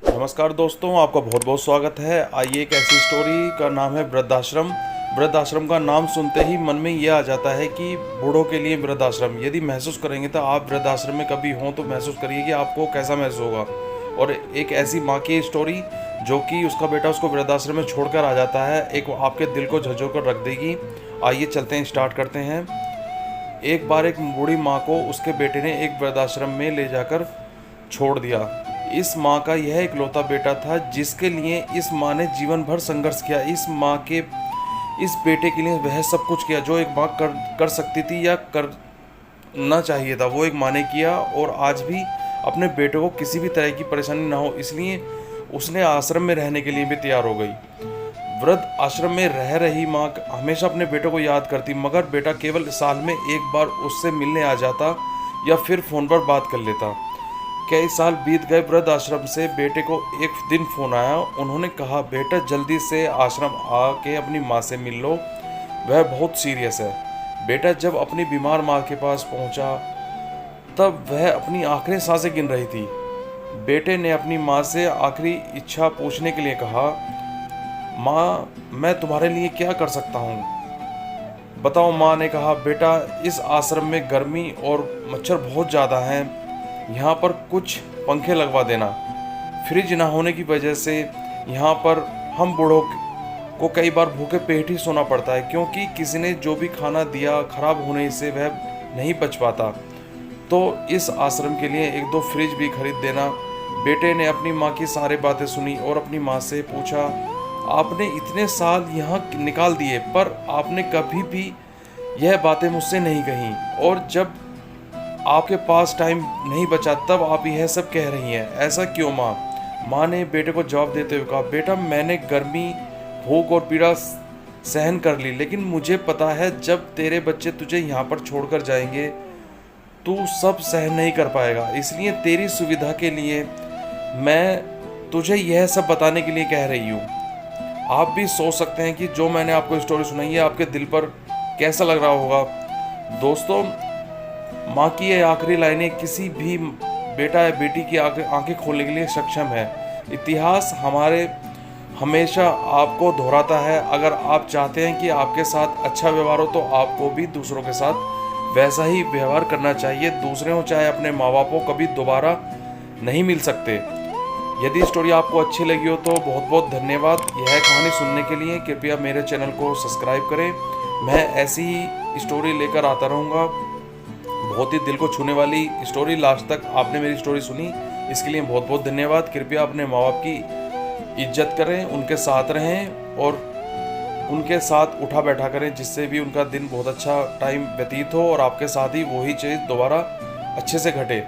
नमस्कार दोस्तों, आपका बहुत बहुत स्वागत है। आइए, एक ऐसी स्टोरी का नाम है वृद्धाश्रम। वृद्धाश्रम का नाम सुनते ही मन में ये आ जाता है कि बूढ़ों के लिए वृद्धाश्रम। यदि महसूस करेंगे तो आप वृद्धाश्रम में कभी हों तो महसूस करिए कि आपको कैसा महसूस होगा। और एक ऐसी माँ की स्टोरी जो कि उसका बेटा उसको वृद्धाश्रम में छोड़कर आ जाता है, एक आपके दिल को झकझोर कर रख देगी। आइए चलते हैं, स्टार्ट करते हैं। एक बार एक बूढ़ी माँ को उसके बेटे ने एक वृद्धाश्रम में ले जाकर छोड़ दिया। इस माँ का यह इकलौता बेटा था जिसके लिए इस माँ ने जीवन भर संघर्ष किया। इस माँ के इस बेटे के लिए वह सब कुछ किया जो एक माँ कर सकती थी या करना चाहिए था, वो एक माँ ने किया। और आज भी अपने बेटे को किसी भी तरह की परेशानी ना हो, इसलिए उसने आश्रम में रहने के लिए भी तैयार हो गई। वृद्ध आश्रम में रह रही माँ हमेशा अपने बेटे को याद करती, मगर बेटा केवल साल में एक बार उससे मिलने आ जाता या फिर फ़ोन पर बात कर लेता। कई साल बीत गए। वृद्ध आश्रम से बेटे को एक दिन फ़ोन आया। उन्होंने कहा, बेटा जल्दी से आश्रम आके अपनी माँ से मिल लो, वह बहुत सीरियस है। बेटा जब अपनी बीमार माँ के पास पहुँचा तब वह अपनी आखिरी सांसें गिन रही थी। बेटे ने अपनी माँ से आखिरी इच्छा पूछने के लिए कहा, माँ मैं तुम्हारे लिए क्या कर सकता हूँ, बताओ। माँ ने कहा, बेटा इस आश्रम में गर्मी और मच्छर बहुत ज़्यादा हैं, यहाँ पर कुछ पंखे लगवा देना। फ्रिज ना होने की वजह से यहाँ पर हम बूढ़ों को कई बार भूखे पेट ही सोना पड़ता है, क्योंकि किसी ने जो भी खाना दिया खराब होने से वह नहीं बच पाता। तो इस आश्रम के लिए एक दो फ्रिज भी खरीद देना। बेटे ने अपनी माँ की सारी बातें सुनी और अपनी माँ से पूछा, आपने इतने साल यहाँ निकाल दिए पर आपने कभी भी यह बातें मुझसे नहीं कही, और जब आपके पास टाइम नहीं बचा तब आप यह सब कह रही हैं, ऐसा क्यों माँ? माँ ने बेटे को जवाब देते हुए कहा, बेटा मैंने गर्मी, भूख और पीड़ा सहन कर ली, लेकिन मुझे पता है जब तेरे बच्चे तुझे यहाँ पर छोड़कर जाएंगे तू सब सहन नहीं कर पाएगा। इसलिए तेरी सुविधा के लिए मैं तुझे यह सब बताने के लिए कह रही हूँ। आप भी सोच सकते हैं कि जो मैंने आपको स्टोरी सुनाई है आपके दिल पर कैसा लग रहा होगा। दोस्तों, माँ की ये आखिरी लाइनें किसी भी बेटा या बेटी की आंखें खोलने के लिए सक्षम है। इतिहास हमारे हमेशा आपको दोहराता है। अगर आप चाहते हैं कि आपके साथ अच्छा व्यवहार हो तो आपको भी दूसरों के साथ वैसा ही व्यवहार करना चाहिए। दूसरे हो चाहे अपने माँ बाप हो, कभी दोबारा नहीं मिल सकते। यदि स्टोरी आपको अच्छी लगी हो तो बहुत बहुत धन्यवाद। यह कहानी सुनने के लिए कृपया मेरे चैनल को सब्सक्राइब करें। मैं ऐसी ही स्टोरी लेकर आता रहूँगा। बहुत ही दिल को छूने वाली स्टोरी। लास्ट तक आपने मेरी स्टोरी सुनी, इसके लिए बहुत बहुत धन्यवाद। कृपया अपने माँ बाप की इज्जत करें, उनके साथ रहें और उनके साथ उठा बैठा करें, जिससे भी उनका दिन बहुत अच्छा टाइम व्यतीत हो और आपके साथ ही वही चीज़ दोबारा अच्छे से घटे।